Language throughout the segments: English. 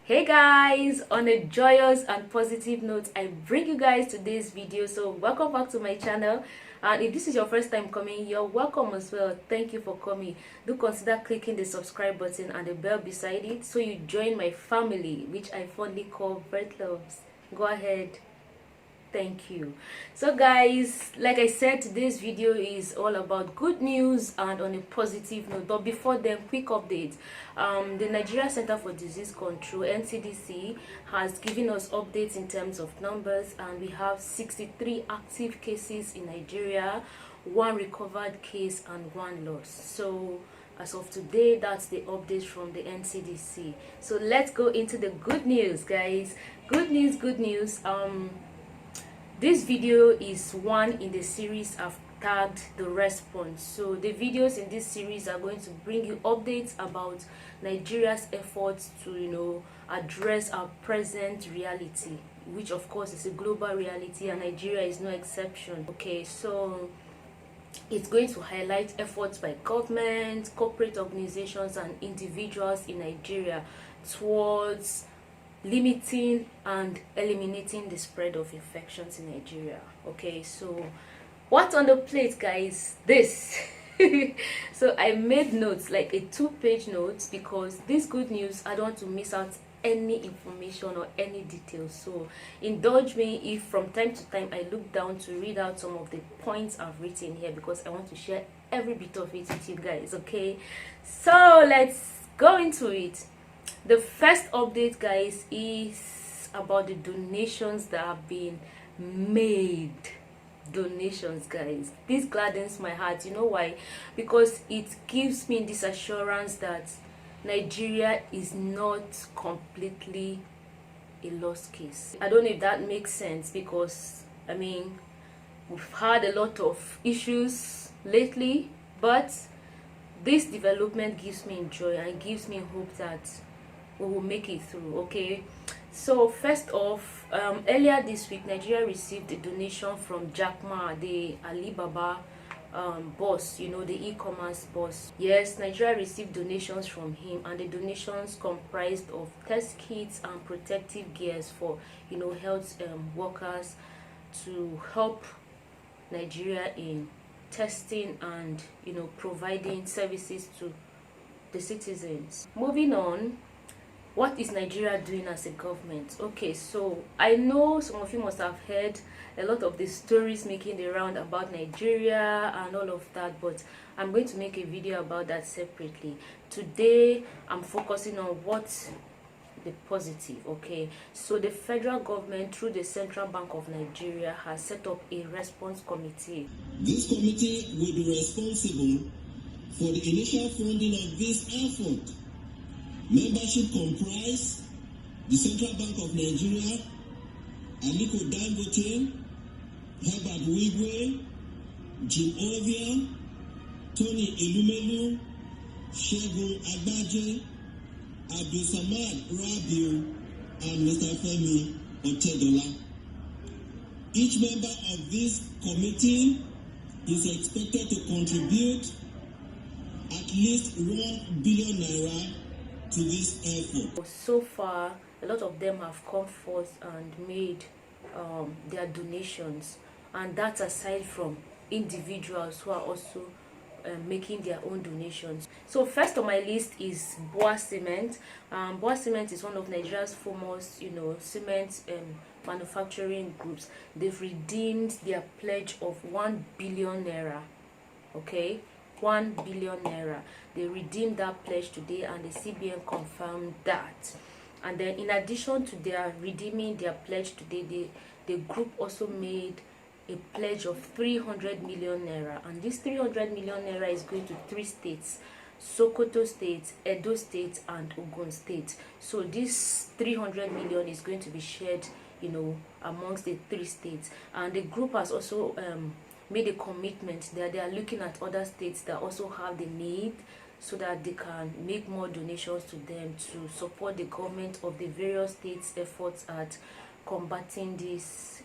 Hey guys, on a joyous and positive note, I bring you guys today's video. So welcome back to my channel, and if this is your first time coming, you're welcome as well. Thank you for coming. Do consider clicking the subscribe button and the bell beside it so you join my family, which I fondly call Birth Loves. Go ahead. Thank you. So guys, like I said, today's video is all about good news and on a positive note. But before then, quick update. The Nigeria Center for Disease Control, NCDC, has given us updates in terms of numbers, and we have 63 active cases in Nigeria, 1 recovered case and 1 loss. So as of today, that's the update from the NCDC. So let's go into the good news, guys. Good news. This video is one in the series I've tagged the response. So the videos in this series are going to bring you updates about Nigeria's efforts to address our present reality, which of course is a global reality, and Nigeria is no exception. Okay, so it's going to highlight efforts by government, corporate organizations and individuals in Nigeria towards limiting and eliminating the spread of infections in Nigeria. Okay, so what's on the plate, guys? This. So I made notes, like a 2-page notes, because this good news, I don't want to miss out any information or any details. So indulge me if from time to time I look down to read out some of the points I've written here, because I want to share every bit of it with you guys. Okay, so let's go into it. The first update, guys, is about the donations that have been made. Donations, guys. This gladdens my heart. You know why? Because it gives me this assurance that Nigeria is not completely a lost case. I don't know if that makes sense, because I mean, we've had a lot of issues lately, but this development gives me joy and gives me hope that we will make it through. Okay, so first off, earlier this week, Nigeria received a donation from Jack Ma, the Alibaba boss, the e-commerce boss. Yes, Nigeria received donations from him, and the donations comprised of test kits and protective gears for health workers, to help Nigeria in testing and providing services to the citizens. Moving on, what is Nigeria doing as a government? Okay, so I know some of you must have heard a lot of the stories making the round about Nigeria and all of that, but I'm going to make a video about that separately. Today, I'm focusing on what's the positive. Okay, so the federal government, through the Central Bank of Nigeria, has set up a response committee. This committee will be responsible for the initial funding of this effort. Membership comprise the Central Bank of Nigeria, Aliko Dangote, Herbert Wigwe, Jim Ovia, Tony Elumelu, Shegun Agbaje, Abdulsamad Rabiu, and Mr. Femi Otedola. Each member of this committee is expected to contribute at least 1 billion naira to this effort. So far, a lot of them have come forth and made their donations, and that's aside from individuals who are also making their own donations. So first on my list is Boa Cement. Boa Cement is one of Nigeria's foremost cement manufacturing groups. They've redeemed their pledge of 1 billion naira. Okay, 1 billion naira. They redeemed that pledge today, and the CBN confirmed that. And then in addition to their redeeming their pledge today, the group also made a pledge of 300 million naira, and this 300 million naira is going to 3 states: Sokoto State, Edo State and Ogun State. So this 300 million is going to be shared amongst the 3 states, and the group has also made a commitment that they are looking at other states that also have the need, so that they can make more donations to them to support the government of the various states' efforts at combating this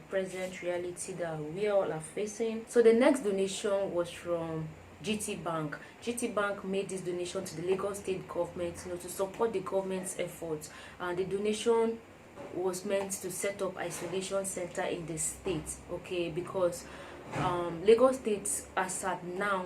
present reality that we all are facing. So the next donation was from GT Bank. GT Bank made this donation to the Lagos state government, to support the government's efforts, and the donation was meant to set up isolation center in the state, okay, because Lagos state as at now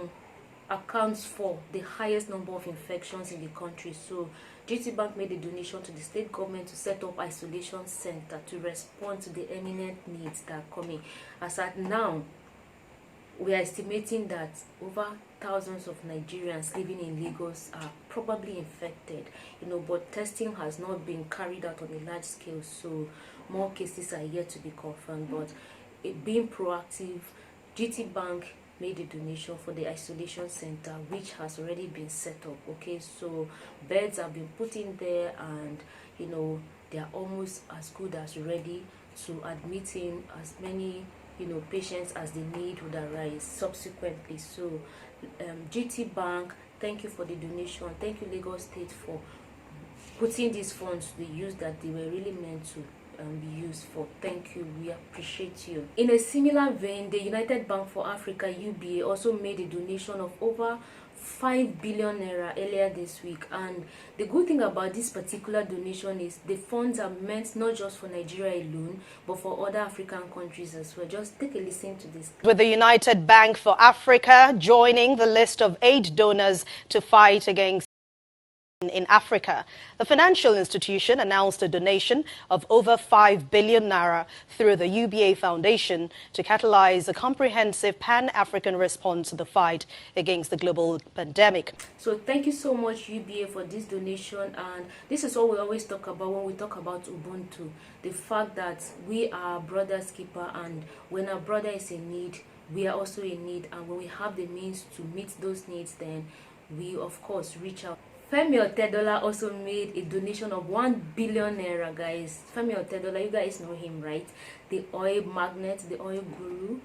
accounts for the highest number of infections in the country. So GT Bank made a donation to the state government to set up isolation center to respond to the eminent needs that are coming. As at now, we are estimating that over thousands of Nigerians living in Lagos are probably infected, but testing has not been carried out on a large scale, so more cases are yet to be confirmed. But being proactive, GT Bank made a donation for the isolation center, which has already been set up, okay. So beds have been put in there, and they are almost as good as ready to admit in as many patients as the need would arise subsequently. So GT Bank, thank you for the donation. Thank you, Lagos State, for putting these funds to the use that they were really meant to be used for. Thank you, we appreciate you. In a similar vein, the United Bank for Africa, UBA, also made a donation of over 5 billion naira earlier this week, and the good thing about this particular donation is the funds are meant not just for Nigeria alone, but for other African countries as well. Just take a listen to this. With the United Bank for Africa joining the list of 8 donors to fight against in Africa, the financial institution announced a donation of over 5 billion naira through the UBA Foundation to catalyze a comprehensive pan-African response to the fight against the global pandemic. So thank you so much, UBA, for this donation. And this is what we always talk about when we talk about Ubuntu, the fact that we are brother's keeper, and when our brother is in need, we are also in need, and when we have the means to meet those needs, then we of course reach out. Femi Otedola also made a donation of 1 billion naira, guys. Femi Otedola, you guys know him, right? The oil magnate, the oil guru,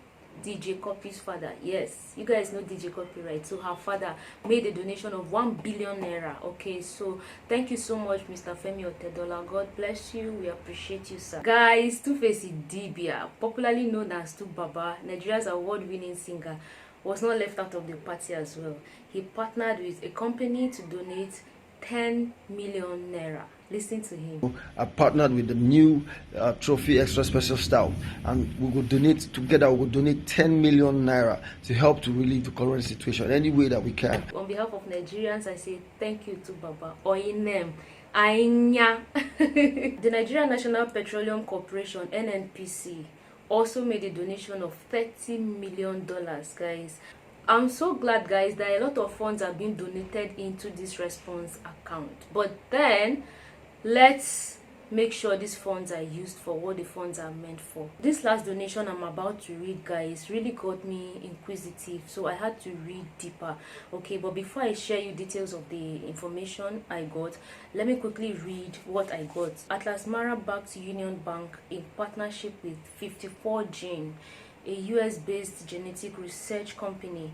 DJ Copy's father. Yes, you guys know DJ Copy, right? So her father made a donation of 1 billion naira. Okay, so thank you so much, Mr. Femi Otedola. God bless you. We appreciate you, sir. Guys, Two-Face Idibia, popularly known as Tu Baba, Nigeria's award-winning singer, was not left out of the party as well. He partnered with a company to donate 10 million naira. Listen to him. I partnered with the new trophy extra special style, and we will donate together. We will donate 10 million naira to help to relieve the current situation any way that we can. On behalf of Nigerians, I say thank you to Baba Oinem. Ainya. The Nigerian National Petroleum Corporation, NNPC, also made a donation of $30 million, guys. I'm so glad, guys, that a lot of funds are being donated into this response account. But then let's make sure these funds are used for what the funds are meant for. This last donation I'm about to read, guys, really got me inquisitive, so I had to read deeper. Okay, but before I share you details of the information I got, let me quickly read what I got. Atlas Mara-backed Union Bank, in partnership with 54 Gene, a US-based genetic research company,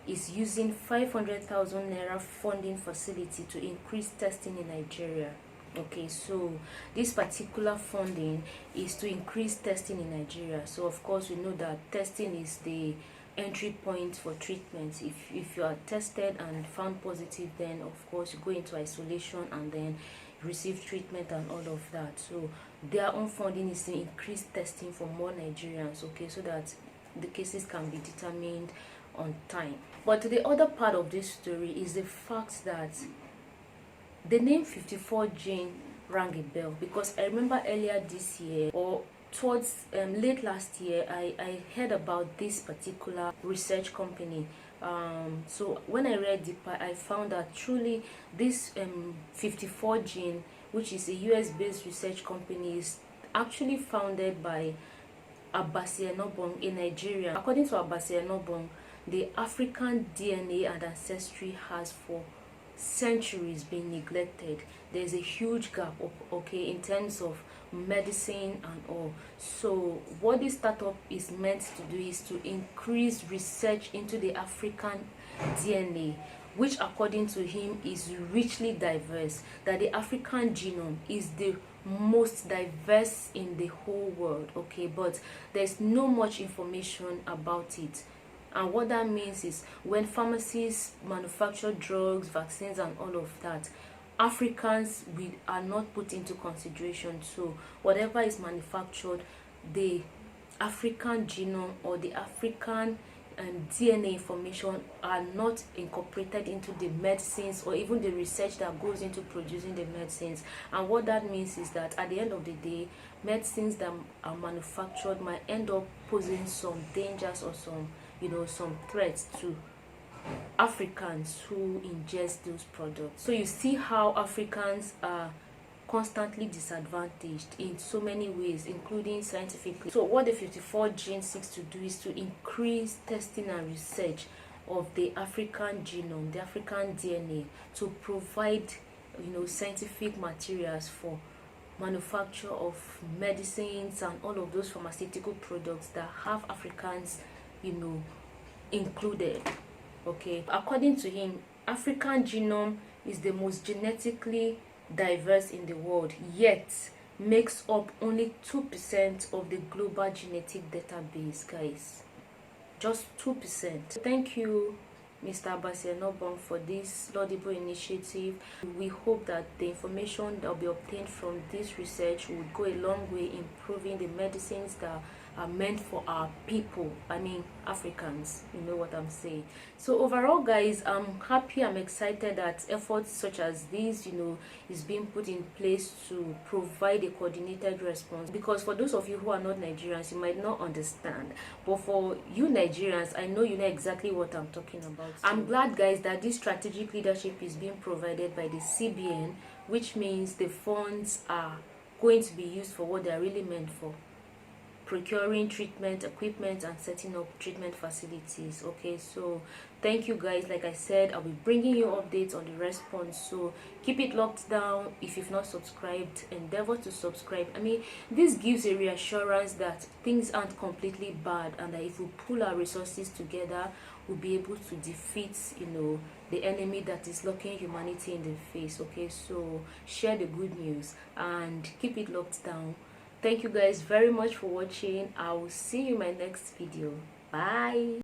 is using 500,000 naira funding facility to increase testing in Nigeria. Okay, so this particular funding is to increase testing in Nigeria. So of course we know that testing is the entry point for treatment. If you are tested and found positive, then of course you go into isolation and then receive treatment and all of that. So their own funding is to increase testing for more Nigerians, okay, so that the cases can be determined on time. But the other part of this story is the fact that the name 54 Gene rang a bell, because I remember earlier this year, or towards late last year, I heard about this particular research company. So when I read deeper, I found that truly this 54 Gene, which is a US-based research company, is actually founded by Abasi Enobong, a Nigerian. According to Abasi Enobong, the African DNA and ancestry has for centuries been neglected. There's a huge gap, okay, in terms of medicine and all. So what this startup is meant to do is to increase research into the African DNA, which according to him is richly diverse, that the African genome is the most diverse in the whole world, okay, but there's no much information about it. And what that means is when pharmacies manufacture drugs, vaccines, and all of that, Africans are not put into consideration. So whatever is manufactured, the African genome or the African DNA information are not incorporated into the medicines or even the research that goes into producing the medicines. And what that means is that at the end of the day, medicines that are manufactured might end up posing some dangers or some threats to Africans who ingest those products. So you see how Africans are constantly disadvantaged in so many ways, including scientifically. So what the 54 gene seeks to do is to increase testing and research of the African genome, the African DNA, to provide scientific materials for manufacture of medicines and all of those pharmaceutical products that have Africans included. Okay, according to him, African genome is the most genetically diverse in the world, yet makes up only 2% of the global genetic database, guys. Just 2%. Thank you, Mr. Abasianobong, for this laudable initiative. We hope that the information that will be obtained from this research will go a long way in improving the medicines that are meant for our people, I mean Africans, you know what I'm saying. So overall, guys, I'm happy, I'm excited that efforts such as this is being put in place to provide a coordinated response, because for those of you who are not Nigerians, you might not understand, but for you Nigerians, I know you know exactly what I'm talking about. I'm glad, guys, that this strategic leadership is being provided by the CBN, which means the funds are going to be used for what they are really meant for: procuring treatment equipment and setting up treatment facilities. Okay, so thank you, guys. Like I said, I'll be bringing you updates on the response, so keep it locked down. If you've not subscribed, endeavor to subscribe. I mean, this gives a reassurance that things aren't completely bad, and that if we pull our resources together, we'll be able to defeat the enemy that is looking humanity in the face. Okay, so share the good news and keep it locked down. Thank you guys very much for watching. I will see you in my next video. Bye.